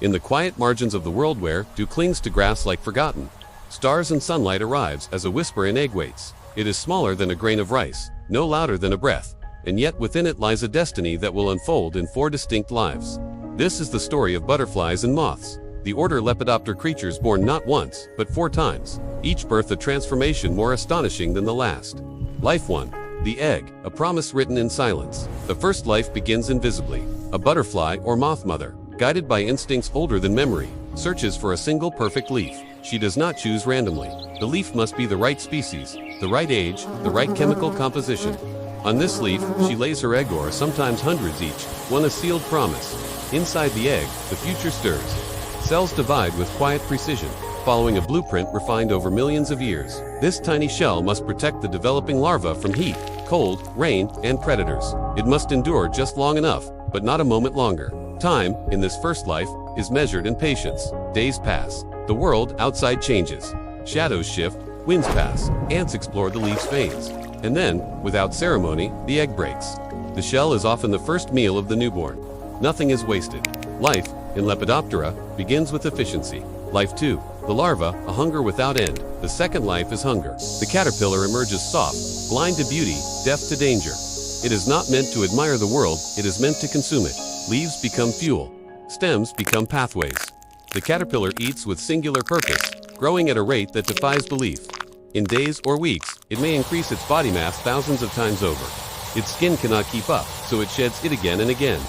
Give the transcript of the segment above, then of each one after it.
In the quiet margins of the world where dew clings to grass like forgotten, stars and sunlight arrives as a whisper in egg waits. It is smaller than a grain of rice, no louder than a breath, and yet within it lies a destiny that will unfold in 4 distinct lives. This is the story of butterflies and moths, the order Lepidoptera creatures born not once, but 4 times, each birth a transformation more astonishing than the last. Life 1. The egg, a promise written in silence. The first life begins invisibly. A butterfly or moth mother, guided by instincts older than memory, searches for a single perfect leaf. She does not choose randomly. The leaf must be the right species, the right age, the right chemical composition. On this leaf, she lays her egg, or sometimes hundreds each, one a sealed promise. Inside the egg, the future stirs. Cells divide with quiet precision, following a blueprint refined over millions of years. This tiny shell must protect the developing larva from heat, cold, rain, and predators. It must endure just long enough, but not a moment longer. Time, in this first life, is measured in patience. Days pass. The world outside changes. Shadows shift, winds pass, ants explore the leaf's veins. And then, without ceremony, the egg breaks. The shell is often the first meal of the newborn. Nothing is wasted. Life, in Lepidoptera, begins with efficiency. Life 2. The larva, a hunger without end. The second life is hunger. The caterpillar emerges soft, blind to beauty, deaf to danger. It is not meant to admire the world, it is meant to consume it. Leaves become fuel. Stems become pathways. The caterpillar eats with singular purpose, growing at a rate that defies belief. In days or weeks, it may increase its body mass thousands of times over. Its skin cannot keep up, so it sheds it again and again.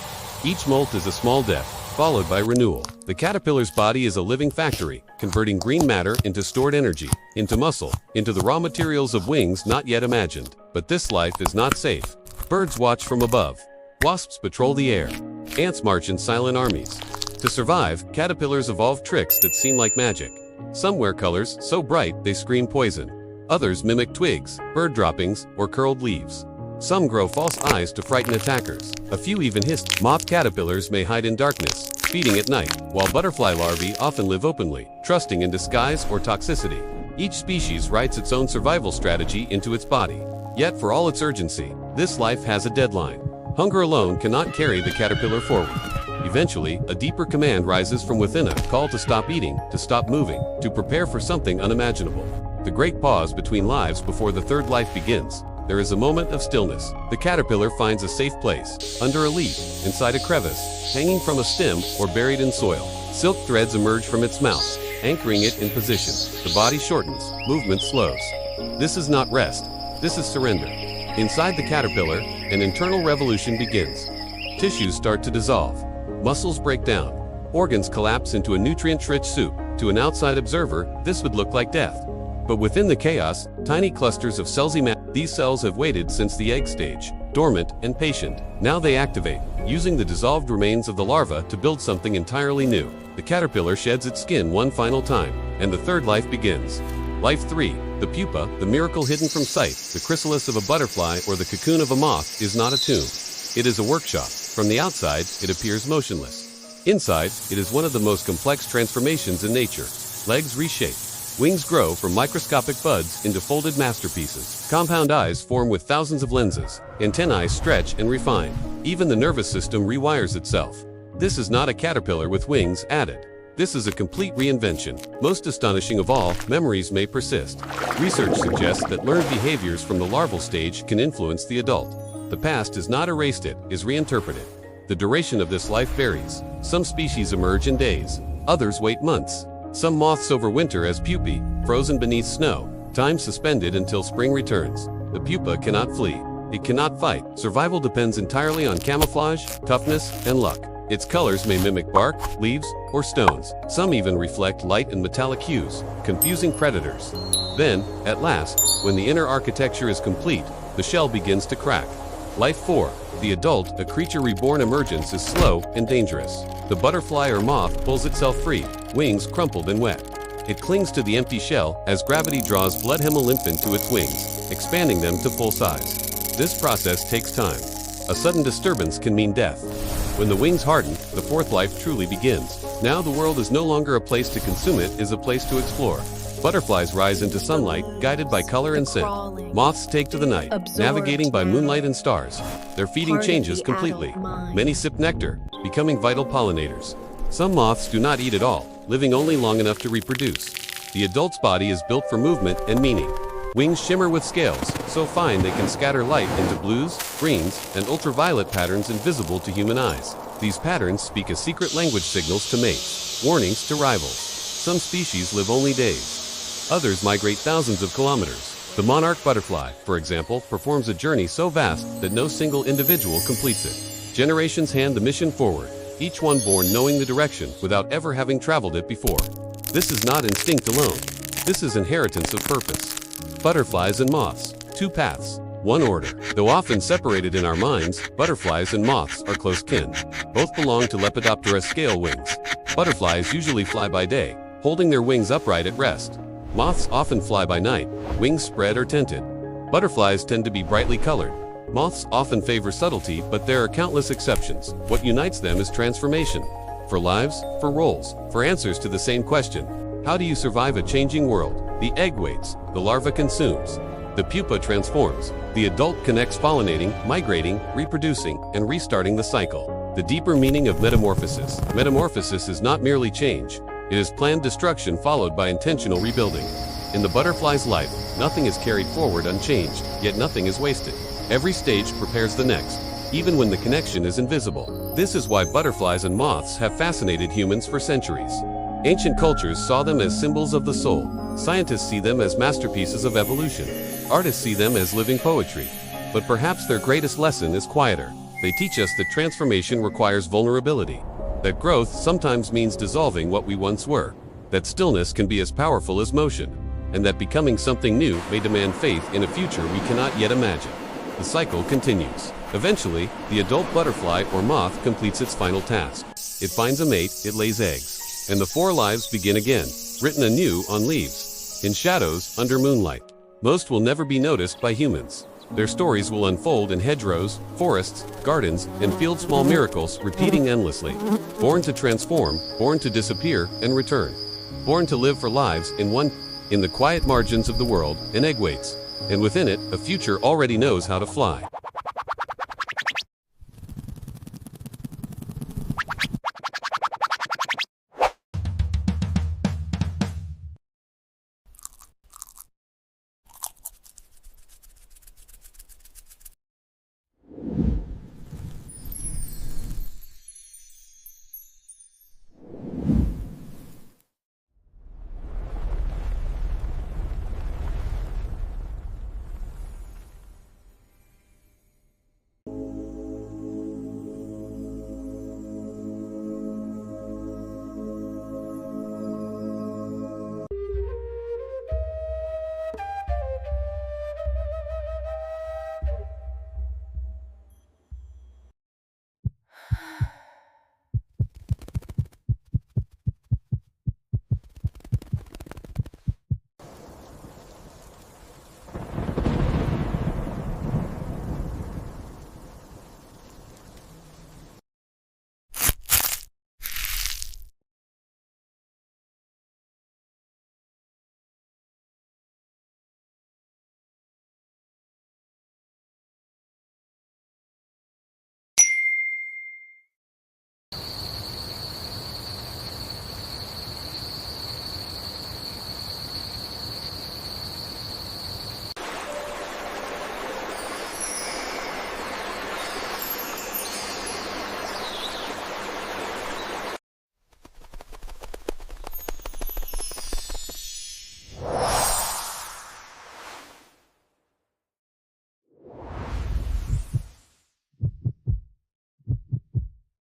Each molt is a small death, followed by renewal. The caterpillar's body is a living factory, converting green matter into stored energy, into muscle, into the raw materials of wings not yet imagined. But this life is not safe. Birds watch from above. Wasps patrol the air. Ants march in silent armies. To survive, caterpillars evolve tricks that seem like magic. Some wear colors so bright they scream poison. Others mimic twigs, bird droppings, or curled leaves. Some grow false eyes to frighten attackers. A few even hiss. Moth caterpillars may hide in darkness, feeding at night, while butterfly larvae often live openly, trusting in disguise or toxicity. Each species writes its own survival strategy into its body. Yet for all its urgency, this life has a deadline. Hunger alone cannot carry the caterpillar forward. Eventually, a deeper command rises from within, a call to stop eating, to stop moving, to prepare for something unimaginable. The great pause between lives before the third life begins. There is a moment of stillness. The caterpillar finds a safe place, under a leaf, inside a crevice, hanging from a stem, or buried in soil. Silk threads emerge from its mouth, anchoring it in position. The body shortens, movement slows. This is not rest. This is surrender. Inside the caterpillar, an internal revolution begins. Tissues start to dissolve. Muscles break down. Organs collapse into a nutrient-rich soup. To an outside observer, this would look like death. But within the chaos, tiny clusters of cells emerge. These cells have waited since the egg stage, dormant and patient. Now they activate, using the dissolved remains of the larva to build something entirely new. The caterpillar sheds its skin one final time, and the third life begins. Life 3. The pupa, the miracle hidden from sight, the chrysalis of a butterfly or the cocoon of a moth, is not a tomb. It is a workshop. From the outside, it appears motionless. Inside, it is one of the most complex transformations in nature. Legs reshape. Wings grow from microscopic buds into folded masterpieces. Compound eyes form with thousands of lenses. Antennae stretch and refine. Even the nervous system rewires itself. This is not a caterpillar with wings added. This is a complete reinvention. Most astonishing of all, memories may persist. Research suggests that learned behaviors from the larval stage can influence the adult. The past is not erased, it is reinterpreted. The duration of this life varies. Some species emerge in days. Others wait months. Some moths overwinter as pupae, frozen beneath snow, time suspended until spring returns. The pupa cannot flee. It cannot fight. Survival depends entirely on camouflage, toughness, and luck. Its colors may mimic bark, leaves, or stones. Some even reflect light and metallic hues, confusing predators. Then, at last, when the inner architecture is complete, the shell begins to crack. Life 4. The adult, a creature reborn emergence, is slow and dangerous. The butterfly or moth pulls itself free, wings crumpled and wet. It clings to the empty shell as gravity draws blood hemolymph to its wings, expanding them to full size. This process takes time. A sudden disturbance can mean death. When the wings harden, the fourth life truly begins. Now the world is no longer a place to consume, it is a place to explore. Butterflies rise into sunlight, guided by color and scent. Moths take to the night, navigating by moonlight and stars. Their feeding changes completely. Many sip nectar, becoming vital pollinators. Some moths do not eat at all, living only long enough to reproduce. The adult's body is built for movement and meaning. Wings shimmer with scales, so fine they can scatter light into blues, greens, and ultraviolet patterns invisible to human eyes. These patterns speak a secret language, signals to mates, warnings to rivals. Some species live only days. Others migrate thousands of kilometers. The monarch butterfly, for example, performs a journey so vast that no single individual completes it. Generations hand the mission forward, each one born knowing the direction without ever having traveled it before. This is not instinct alone. This is inheritance of purpose. Butterflies and moths, two paths, one order. Though often separated in our minds, butterflies and moths are close kin. Both belong to Lepidoptera scale wings. Butterflies usually fly by day, holding their wings upright at rest. Moths often fly by night, wings spread or tinted. Butterflies tend to be brightly colored. Moths often favor subtlety, but there are countless exceptions. What unites them is transformation. For lives, for roles, for answers to the same question. How do you survive a changing world? The egg waits, the larva consumes. The pupa transforms. The adult connects, pollinating, migrating, reproducing, and restarting the cycle. The deeper meaning of metamorphosis. Metamorphosis is not merely change. It is planned destruction followed by intentional rebuilding. In the butterfly's life, nothing is carried forward unchanged, yet nothing is wasted. Every stage prepares the next, even when the connection is invisible. This is why butterflies and moths have fascinated humans for centuries. Ancient cultures saw them as symbols of the soul. Scientists see them as masterpieces of evolution. Artists see them as living poetry. But perhaps their greatest lesson is quieter. They teach us that transformation requires vulnerability. That growth sometimes means dissolving what we once were. That stillness can be as powerful as motion. And that becoming something new may demand faith in a future we cannot yet imagine. The cycle continues. Eventually, the adult butterfly or moth completes its final task. It finds a mate, it lays eggs. And the four lives begin again, written anew on leaves, in shadows, under moonlight. Most will never be noticed by humans. Their stories will unfold in hedgerows, forests, gardens, and fields, small miracles repeating endlessly. Born to transform, born to disappear and return. Born to live for lives in the quiet margins of the world, an egg waits. And within it, a future already knows how to fly.